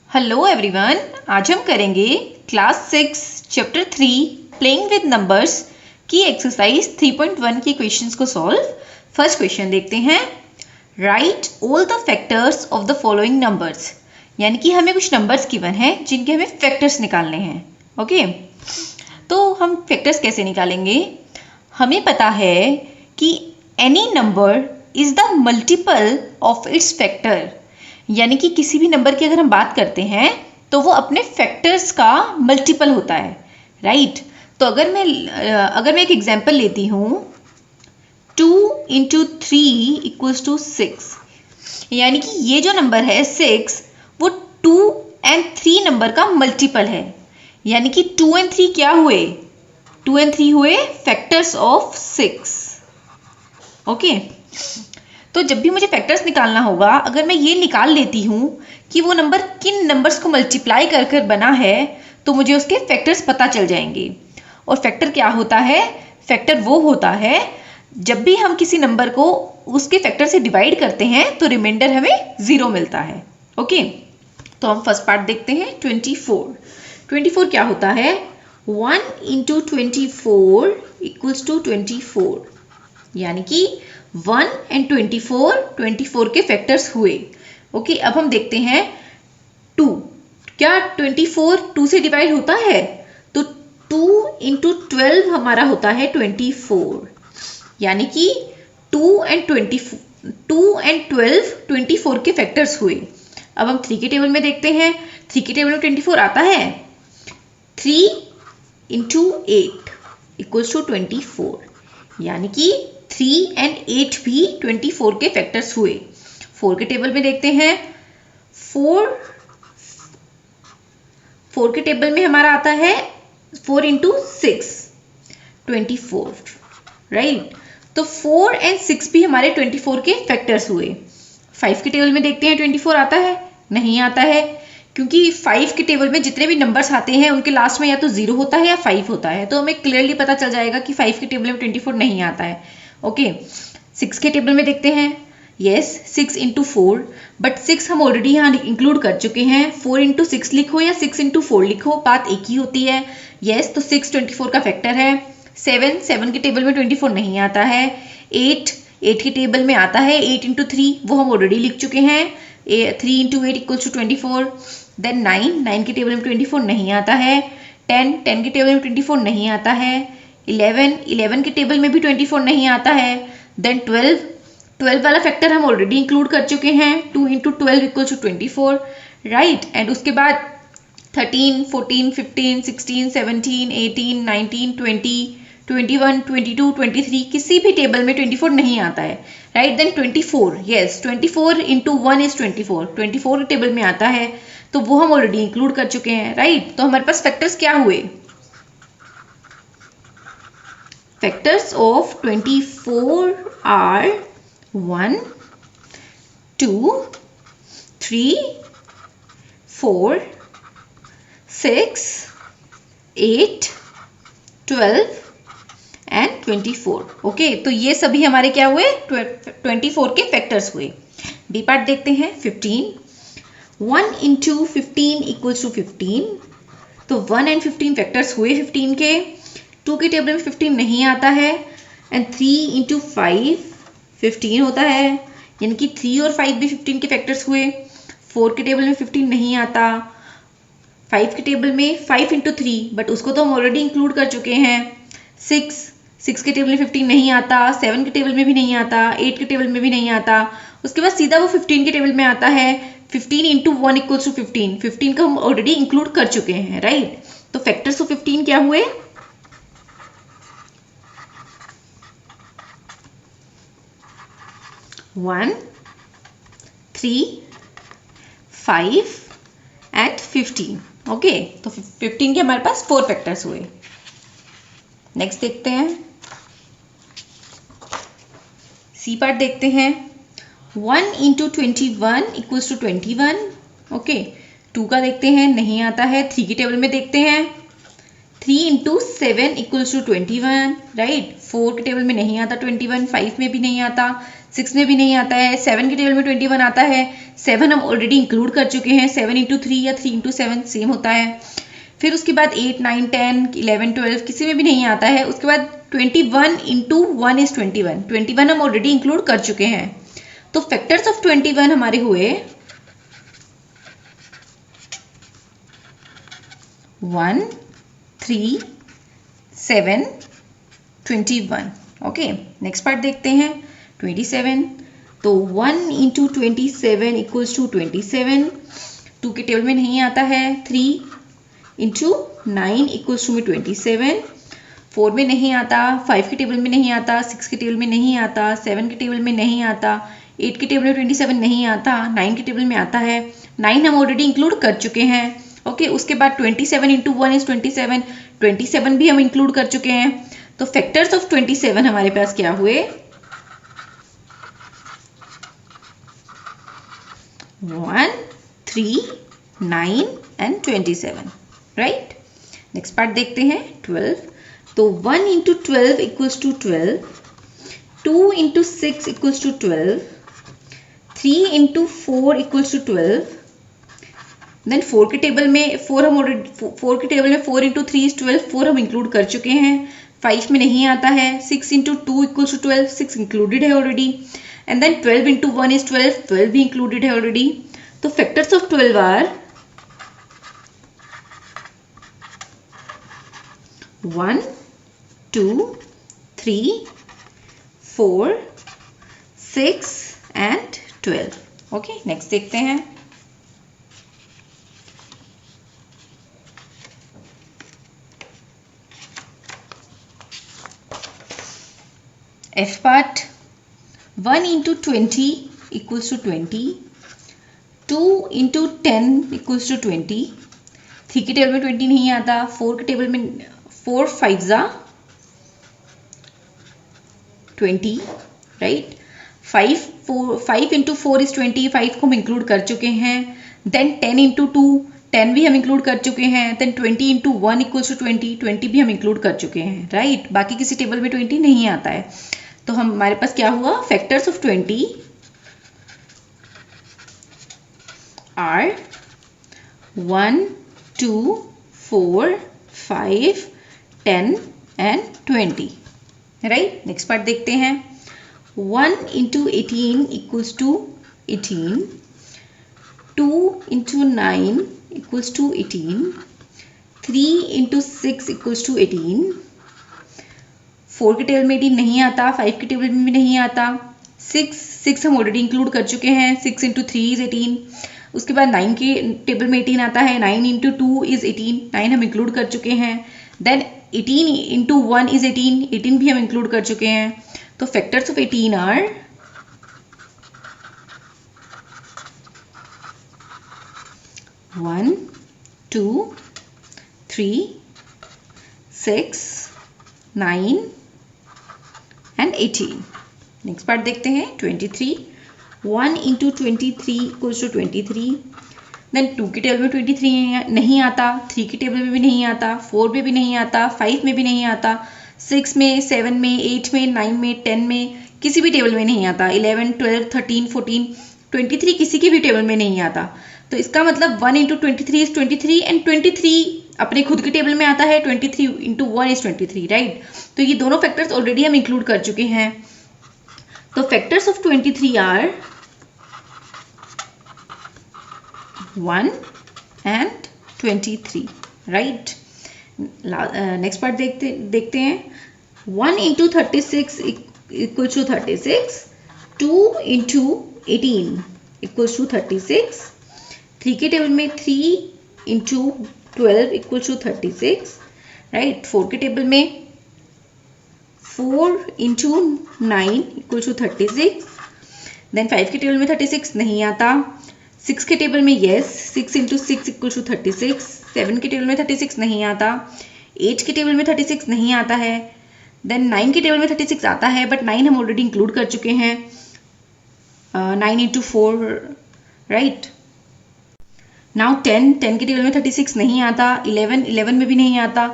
Hello everyone, आज हम करेंगे class 6 chapter 3 playing with numbers की एक्सरसाइज 3.1 की क्वेश्चंस को सॉल्व। फर्स्ट क्वेश्चन देखते हैं। Right all the factors of the following numbers, यानी कि हमें कुछ नंबर्स गिवन हैं जिनके हमें फैक्टर्स निकालने हैं। ओके, तो हम फैक्टर्स कैसे निकालेंगे? हमें पता है कि any number is the multiple of its factor, यानी कि किसी भी नंबर की अगर हम बात करते हैं तो वो अपने फैक्टर्स का मल्टीपल होता है। राइट, तो अगर मैं एक एग्जांपल लेती हूँ, 2 × 3 = 6, यानी कि ये जो नंबर है 6 वो 2 और 3 नंबर का मल्टीपल है, यानी कि 2 और 3 क्या हुए? 2 और 3 हुए फैक्टर्स ऑफ 6। ओके, तो जब भी मुझे फैक्टर्स निकालना होगा, अगर मैं ये निकाल लेती हूँ कि वो नंबर किन नंबर्स को मल्टीप्लाई कर कर बना है, तो मुझे उसके फैक्टर्स पता चल जाएंगे। और फैक्टर क्या होता है? फैक्टर वो होता है जब भी हम किसी नंबर को उसके फैक्टर से डिवाइड करते हैं तो रिमाइंडर हमें 0 मिलता है। ओके, तो हम फर्स्ट पार्ट देखते हैं। 24 क्या होता है? 1 × 24 = 24, यानी कि 1 और 24 के फैक्टर्स हुए। ओके, अब हम देखते हैं 2। क्या 24 2 से डिवाइड होता है? तो 2 × 12 हमारा होता है 24, यानी कि 2 और 12 24 के फैक्टर्स हुए। अब हम 3 के टेबल में देखते हैं। 3 के टेबल में 24 आता है। 3 × 8 = 24, यानी कि 3 और 8 भी 24 के फैक्टर्स हुए। 4 के टेबल में देखते हैं। 4 के टेबल में हमारा आता है 4 × 6 24, राइट। तो 4 और 6 भी हमारे 24 के फैक्टर्स हुए। 5 के टेबल में देखते हैं 24 आता है? नहीं आता है, क्योंकि 5 के टेबल में जितने भी नंबर्स आते हैं उनके लास्ट में या तो 0 होता है या 5 होता है, तो हमें क्लियरली पता चल जाएगा कि 5 के टेबल में 24 नहीं आता है। ओके, 6 के टेबल में देखते हैं। यस, 6 × 4, बट 6 हम ऑलरेडी यहाँ इंक्लूड कर चुके हैं। 4 × 6 लिखो या 6 × 4 लिखो, बात एक ही होती है। यस, तो 6 24 का फैक्टर है। 7 के टेबल में 24 नहीं आता है। 8 के टेबल में आता है। 8 × 3 वो हम ऑलरेडी लिख चुके हैं। 3 × 8 = 24। देन 9 के टेबल में 24 नहीं आता है। 10 के टेबल में 24 नहीं आता है। 11 के टेबल में भी 24 नहीं आता है। देन 12 वाला फैक्टर हम ऑलरेडी इंक्लूड कर चुके हैं। 2 × 12 = 24, राइट। एंड उसके बाद 13 14 15 16 17 18 19 20 21 22 23 किसी भी टेबल में 24 नहीं आता है, राइट। देन 24, यस, 24 × 1 = 24, 24 के टेबल में आता है, तो वो हम ऑलरेडी इंक्लूड कर चुके हैं, राइट। तो हमारे पास फैक्टर्स क्या हुए? Factors of 24 are 1 2 3 4 6 8 12 and 24। Okay, तो ये सभी हमारे क्या हुए? 24 के फैक्टर्स हुए। बी पार्ट देखते हैं। 15 1 × 15 = 15, तो 1 और 15 फैक्टर्स हुए 15 के। 2 के टेबल में 15 नहीं आता है। एंड 3 × 5 15 होता है, यानी कि 3 और 5 भी 15 के फैक्टर्स हुए। 4 के टेबल में 15 नहीं आता। 5 के टेबल में 5 × 3, बट उसको तो हम ऑलरेडी इंक्लूड कर चुके हैं। 6 के टेबल में 15 नहीं आता। 7 के टेबल में भी नहीं आता। 8 के टेबल में भी नहीं आता। उसके बाद सीधा वो 15 के टेबल में आता है। 15 × 1 = 15, 15 को हम ऑलरेडी इंक्लूड कर चुके हैं, राइट। तो फैक्टर्स ऑफ 15 क्या हुए? 1 3 5 एंड 15। ओके, तो 15 के हमारे पास 4 फैक्टर्स हुए। नेक्स्ट देखते हैं। सी पार्ट देखते हैं। 1 × 21 = 21। ओके, 2 का देखते हैं, नहीं आता है। 3 के टेबल में देखते हैं। 3 इंटू 7 इक्वल्स टू 21, राइट। 4 के टेबल में नहीं आता 21, 5 में भी नहीं आता, 6 में भी नहीं आता है, 7 के टेबल में 21 आता है। 7 हम ऑलरेडी इंक्लूड कर चुके हैं, 7 इंटू 3 या 3 इंटू 7 सेम होता है। फिर उसके बाद 8, 9, 10, 11, 12 किसी में भी नहीं आता है। उसके बाद 21 इंटू 1 इज 21, 21 हम ऑलरेडी इंक्लूड कर चुके हैं। तो फैक्टर्स ऑफ 21 हमारे हुए 1, 3, 7, 21। ओके, नेक्स्ट पार्ट देखते हैं 27। तो 1 इंटू 27 इक्वल्स टू 27, 2 के टेबल में नहीं आता है। 3 इंटू 9 इक्वल्स टू में 27, 4 में नहीं आता, 5 के टेबल में नहीं आता, 6 के टेबल में नहीं आता, 7 के टेबल में नहीं आता, 8 के टेबल में 27 नहीं आता, 9 के टेबल में आता है। 9 हम ऑलरेडी इंक्लूड कर चुके हैं। ओके, उसके बाद 27 इंटू 1 इज 27, 27 भी हम इंक्लूड कर चुके हैं। तो फैक्टर्स ऑफ 27 हमारे पास क्या हुए 1, 3, 9 एंड 27, राइट। नेक्स्ट पार्ट देखते हैं 12। तो 1 into 12 equals to 12, 2 into 6 equals to 12, 3 into 4 equals to 12। Then 4 के टेबल में 4 हम ऑलरेडी 4 के टेबल में 4 इंटू 3 इज 12, 4 हम इंक्लूड कर चुके हैं। 5 में नहीं आता है। 6 इंटू 2 इक्वल्स टू 12, 6 इंक्लूडेड है already. And then 12 into 1 is 12, 12 भी इंक्लूडेड है ऑलरेडी। तो factors of 12 are 1, 2, 3, 4, 6 and 12। Okay, next देखते हैं F part। 1 into 20 equals to 20, 2 into 10 equals to 20, 3 के टेबल में 20 नहीं आता, 4 के टेबल में 4 5 जा 20, राइट। 5 इंटू 4 इज 20, 5 को हम इंक्लूड कर चुके हैं। देन 10 इंटू 2, 10 भी हम इंक्लूड कर चुके हैं। देन 20 इंटू 1 इक्वल्स टू 20, 20 भी हम इंक्लूड कर चुके हैं, राइट। बाकी किसी टेबल में 20 नहीं आता है। तो हमारे पास क्या हुआ factors of 20 are 1, 2, 4, 5, 10 and 20, right. Next part देखते हैं 1 into 18 equals to 18, 2 into 9 equals to 18, 3 into 6 equals to 18, 4 के टेबल में 18 नहीं आता, 5 के टेबल में भी नहीं आता, 6 हम ऑलरेडी इंक्लूड कर चुके हैं। 6 इंटू 3 इज 18। उसके बाद 9 के टेबल में 18 आता है, 9 इंटू 2 इज 18, 9 हम इंक्लूड कर चुके हैं। देन 18 इंटू 1 इज 18, 18 भी हम इंक्लूड कर चुके हैं। तो factors of 18 are 1, 2, 3, 6, 9 and 18। Next part देखते हैं 23। 1 इंटू 23 इक्वल्स टू 23। देन 2 के टेबल में 23 नहीं आता, 3 के टेबल में भी नहीं आता, 4 में भी नहीं आता, 5 में भी नहीं आता, 6 में, 7 में, 8 में, 9 में, 10 में, किसी भी टेबल में नहीं आता। 11, 12, 13, 14, 23 किसी के भी टेबल में नहीं आता। तो इसका मतलब 1 इंटू 23 इज 23 एंड 23 अपने खुद के टेबल में आता है। 23 इंटू 1 इज 23, राइट। तो ये दोनों फैक्टर्स ऑलरेडी हम इंक्लूड कर चुके हैं। तो factors of 23 are 1 and 23, right. Next part देखते हैं 1 into 36 equals to 36, 2 into 18 equals to 36, 3 के टेबल में 3 इंटू 12 इक्वल्स टू 36, राइट। 4 के टेबल में 4 इंटू 9 इक्वल्स टू 36। देन 5 के टेबल में 36 नहीं आता। 6 के टेबल में येस, 6 इंटू 6 इक्वल्स टू 36। 7 के टेबल में 36 नहीं आता। 8 के टेबल में 36 नहीं आता है। देन 9 के टेबल में 36 आता है, बट 9 हम ऑलरेडी इंक्लूड कर चुके हैं। 9 इंटू 4, राइट। नाउ 10 के टेबल में 36 नहीं आता। 11 में भी नहीं आता।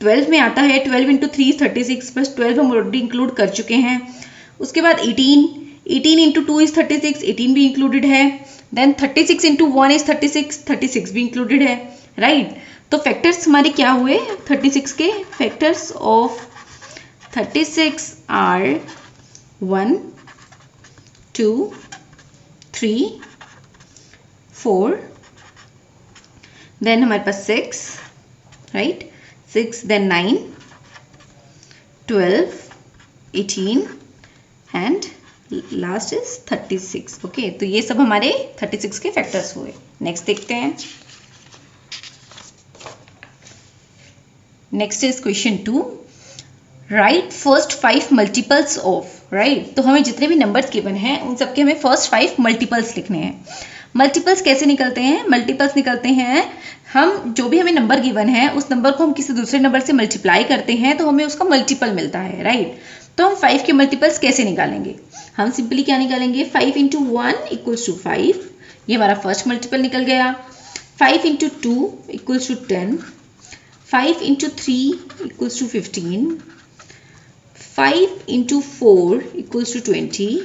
12 में आता है 12 इंटू 3 36 प्लस 12 हम ऑलरेडी इंक्लूड कर चुके हैं। उसके बाद 18 इंटू 2 इज 36, 18 भी इंक्लूडेड है। देन 36 इंटू 1 इज 36, 36 भी इंक्लूडेड है, राइट। तो फैक्टर्स हमारे क्या हुए 36 के? फैक्टर्स ऑफ 36 आर 1 2 3 4, देन हमारे पास 6, right, 6, then 9 12 18 and last is 36। Okay, तो ये सब हमारे 36 के फैक्टर्स हुए। नेक्स्ट देखते हैं। Next is question 2, right first 5 multiples of, right. तो हमें जितने भी नंबर्स गिवन हैं उन सबके हमें फर्स्ट 5 मल्टीपल्स लिखने हैं। मल्टीपल्स कैसे निकलते हैं? मल्टीपल्स निकलते हैं, हम जो भी हमें नंबर गिवन है उस नंबर को हम किसी दूसरे नंबर से मल्टीप्लाई करते हैं तो हमें उसका मल्टीपल मिलता है, राइट। तो हम 5 के मल्टीपल्स कैसे निकालेंगे? हम सिंपली क्या निकालेंगे, 5 इंटू 1 इक्वल्स टू 5, ये हमारा फर्स्ट मल्टीपल निकल गया। 5 into 2 equals to 10, 5 into 3 equals to 15, 5 into 4 equals to 20,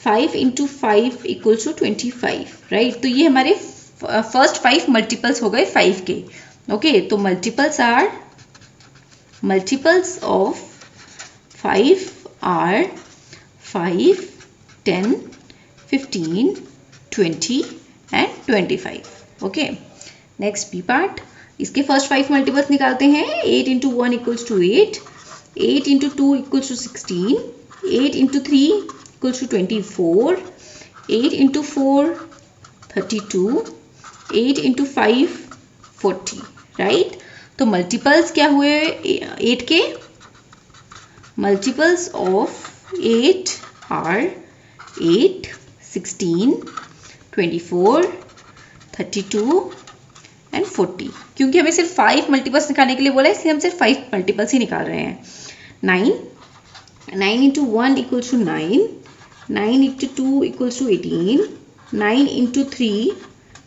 5 into 5 equals to 25, right. तो ये हमारे फर्स्ट 5 मल्टीपल्स हो गए 5 के। ओके, तो multiples of 5 are 5, 10, 15, 20 and 25। Okay, next B part, इसके फर्स्ट 5 मल्टीपल्स निकालते हैं। 8 into 1 equals to 8, 8 into 2 equals to 16, 8 into 3 equals to 24, 8 into 4 32, 8 into 5 40, right. तो मल्टीपल्स क्या हुए 8 के? Multiples of 8 are 8, 16, 24, 32 and 40। क्योंकि हमें सिर्फ 5 मल्टीपल्स निकालने के लिए बोला है इसलिए हम सिर्फ 5 मल्टीपल्स ही निकाल रहे हैं। 9 into 1 equals to 9, 9 into 2 equals to 18, 9 into 3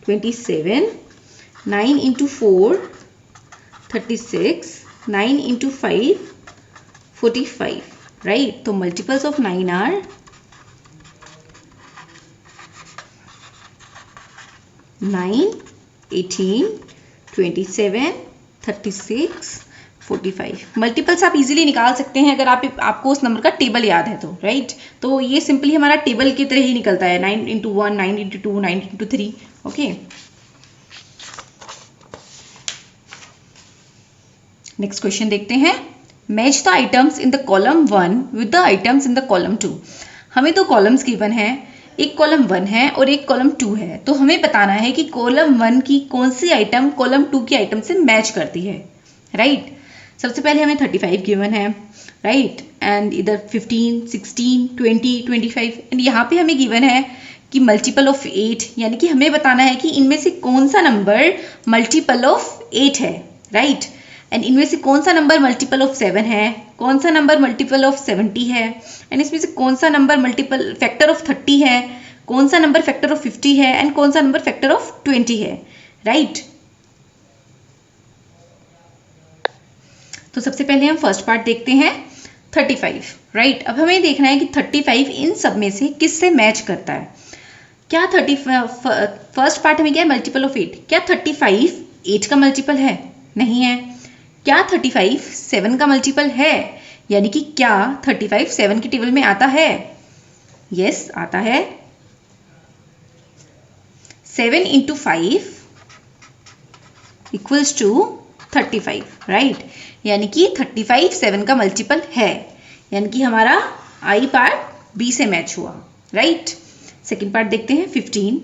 27, 9 into 4 36, 9 into 5 45, right. तो मल्टीपल्स ऑफ 9 आर 9, 18, 27, 36, 45। मल्टीपल्स आप इजीली निकाल सकते हैं अगर आपको उस नंबर का टेबल याद है तो, राइट। तो ये सिंपली हमारा टेबल की तरह ही निकलता है, 9 into 1, 9 into 2, 9 into 3। Okay, next question देखते हैं। Match the items in the column 1 with the items in the column 2। हमें दो कॉलम्स गिवन है, एक कॉलम 1 है और एक कॉलम 2 है। तो हमें बताना है कि कॉलम 1 की कौन सी आइटम कॉलम 2 की आइटम से मैच करती है, राइट। सबसे पहले हमें 35 गिवन है, राइट, एंड इधर 15, 16, 20, 25 एंड यहाँ पे हमें गिवन है कि मल्टीपल ऑफ 8, यानी कि हमें बताना है कि इनमें से कौन सा नंबर मल्टीपल ऑफ 8 है, राइट। एंड इनमें से कौन सा नंबर मल्टीपल ऑफ 7 है, कौन सा नंबर मल्टीपल ऑफ 70 है, एंड इसमें से कौन सा नंबर मल्टीपल फैक्टर ऑफ 30 है, कौन सा नंबर फैक्टर ऑफ 50 है एंड कौन सा नंबर फैक्टर ऑफ 20 है, राइट। तो सबसे पहले हम फर्स्ट पार्ट देखते हैं 35, राइट। अब हमें देखना है कि 35 इन सब में से किससे मैच करता है। क्या फर्स्ट पार्ट हमें क्या है, मल्टीपल ऑफ 8। क्या 35 8 का मल्टीपल है? नहीं है। क्या 35 7 का मल्टीपल है? यानी कि क्या 35 7 के टेबल में आता है? यस, आता है। 7 इंटू 5 इक्वल्स टू 35, राइट। यानी कि 35 7 का मल्टीपल है, यानी कि हमारा आई पार्ट बी से मैच हुआ, राइट। सेकेंड पार्ट देखते हैं 15।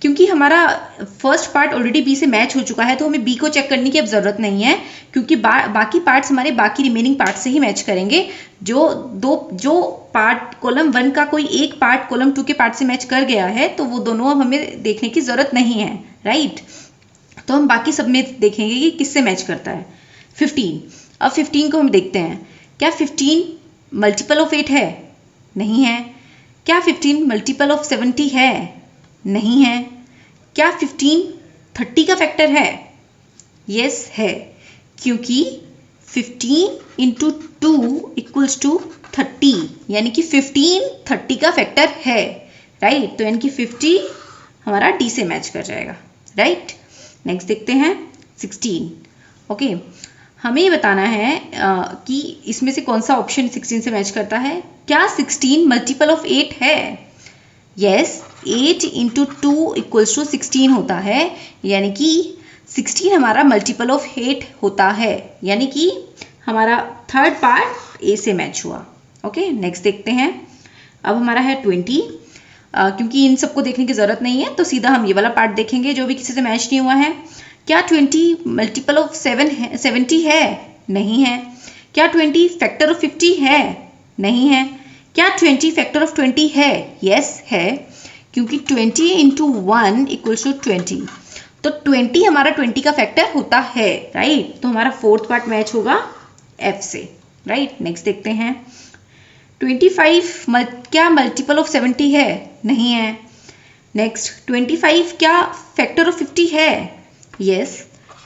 क्योंकि हमारा फर्स्ट पार्ट ऑलरेडी बी से मैच हो चुका है तो हमें बी को चेक करने की अब ज़रूरत नहीं है, क्योंकि बाकी पार्ट्स हमारे बाकी रिमेनिंग पार्ट से ही मैच करेंगे। जो पार्ट कॉलम 1 का कोई एक पार्ट कॉलम 2 के पार्ट से मैच कर गया है तो वो दोनों अब हमें देखने की ज़रूरत नहीं है, राइट। तो हम बाकी सब में देखेंगे कि किससे मैच करता है। 15, अब 15 को हम देखते हैं। क्या 15 मल्टीपल ऑफ 8 है? नहीं है। क्या 15 मल्टीपल ऑफ 70 है? नहीं है। क्या 15 30 का फैक्टर है? यस है, क्योंकि 15 इंटू 2 इक्वल्स टू 30, यानी कि 15 30 का फैक्टर है, राइट। तो यानी कि 50 हमारा डी से मैच कर जाएगा, राइट। नेक्स्ट देखते हैं 16। ओके, हमें ये बताना है कि इसमें से कौन सा ऑप्शन 16 से मैच करता है। क्या 16 मल्टीपल ऑफ 8 है? यस, 8 इंटू 2 इक्वल्स टू 16 होता है, यानी कि 16 हमारा मल्टीपल ऑफ 8 होता है, यानी कि हमारा थर्ड पार्ट ए से मैच हुआ। ओके, नेक्स्ट देखते हैं। अब हमारा है 20। क्योंकि इन सबको देखने की ज़रूरत नहीं है तो सीधा हम ये वाला पार्ट देखेंगे जो भी किसी से मैच नहीं हुआ है। क्या 20 मल्टीपल ऑफ 70 है? नहीं है। क्या 20 फैक्टर ऑफ 50 है? नहीं है। क्या 20 फैक्टर ऑफ 20 है? यस है, क्योंकि 20 इंटू 1 इक्वल्स टू 20, तो 20 हमारा 20 का फैक्टर होता है, राइट। तो हमारा फोर्थ पार्ट मैच होगा एफ से, राइट। नेक्स्ट देखते हैं 25 क्या मल्टीपल ऑफ 70 है? नहीं है। नेक्स्ट 25 क्या फैक्टर ऑफ 50 है? यस,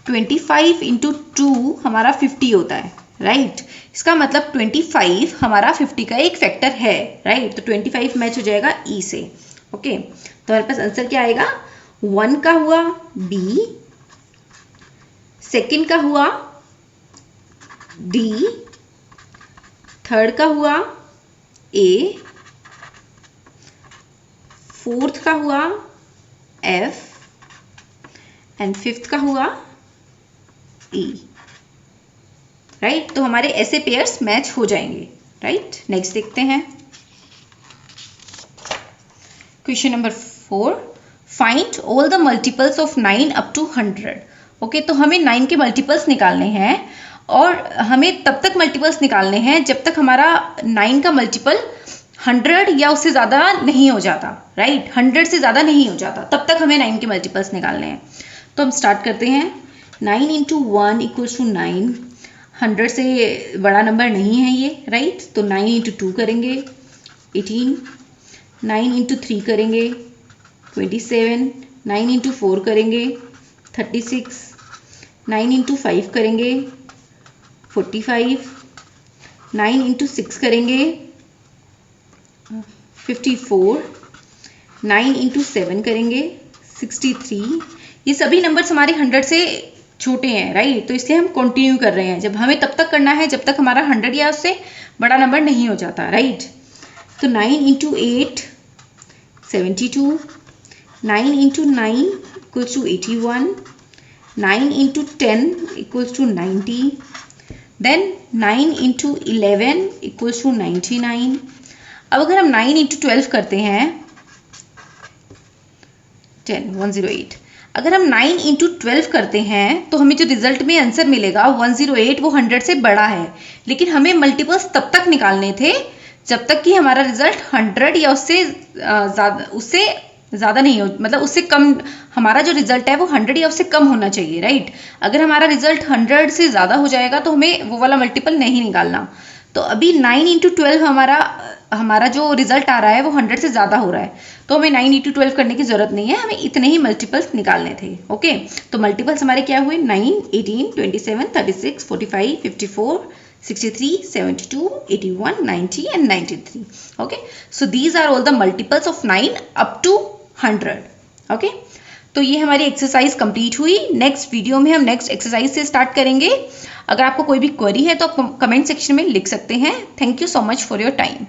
25 इंटू 2 हमारा 50 होता है, राइट। इसका मतलब 25 हमारा 50 का एक फैक्टर है, राइट। तो 25 मैच हो जाएगा ई से। ओके, तो हमारे पास आंसर क्या आएगा? 1 का हुआ बी, सेकंड का हुआ डी, थर्ड का हुआ ए, फोर्थ का हुआ एफ एंड फिफ्थ का हुआ ई, राइट। तो हमारे ऐसे पेयर्स मैच हो जाएंगे, राइट। नेक्स्ट देखते हैं question number 4। Find all the multiples of 9 up to 100। Okay, तो हमें 9 के मल्टीपल्स निकालने हैं और हमें तब तक मल्टीपल्स निकालने हैं जब तक हमारा 9 का मल्टीपल 100 या उससे ज़्यादा नहीं हो जाता, राइट। 100 से ज़्यादा नहीं हो जाता, तब तक हमें 9 के मल्टीपल्स निकालने हैं। तो हम स्टार्ट करते हैं। 9 इंटू 1 इक्वल्स टू 9, 100 से बड़ा नंबर नहीं है ये, राइट। तो 9 इंटू 2 करेंगे 18, 9 इंटू 3 करेंगे 27, 9 इंटू 4 करेंगे 36, 9 इंटू 5 करेंगे 45, 9 इंटू 6 करेंगे 54, 9 इंटू 7 करेंगे 63। ये सभी नंबर्स हमारे 100 से छोटे हैं, राइट। तो इसलिए हम कंटिन्यू कर रहे हैं। जब हमें तब तक करना है जब तक हमारा 100 या उससे बड़ा नंबर नहीं हो जाता, राइट। तो 9 into 8 72, 9 into 9 equals to 81, 9 into 10 equals to 90, then 9 into 11 equals to 99। अब अगर हम 9 इंटू 12 करते हैं 108। अगर हम 9 इंटू 12 करते हैं तो हमें जो रिजल्ट में आंसर मिलेगा 108, वो 100 से बड़ा है। लेकिन हमें मल्टीपल्स तब तक निकालने थे जब तक कि हमारा रिजल्ट 100 या उससे ज़्यादा नहीं हो, मतलब उससे कम। हमारा जो रिजल्ट है वो 100 या उससे कम होना चाहिए, राइट। अगर हमारा रिजल्ट 100 से ज़्यादा हो जाएगा तो हमें वो वाला मल्टीपल नहीं निकालना। तो अभी 9 इंटू 12 हमारा जो रिजल्ट आ रहा है वो 100 से ज़्यादा हो रहा है, तो हमें 9 इंटू 12 करने की ज़रूरत नहीं है, हमें इतने ही मल्टीपल्स निकालने थे। ओके, तो मल्टीपल्स हमारे क्या हुए? 9, 18, 27, 36, 45, 54, 63, 72, 81, 90 and 93. Okay, so these are all the multiples of 9 up to 100. Okay, तो ये हमारी एक्सरसाइज कंप्लीट हुई। नेक्स्ट वीडियो में हम नेक्स्ट एक्सरसाइज से स्टार्ट करेंगे। अगर आपको कोई भी क्वेरी है तो आप कमेंट सेक्शन में लिख सकते हैं। Thank you so much for your time.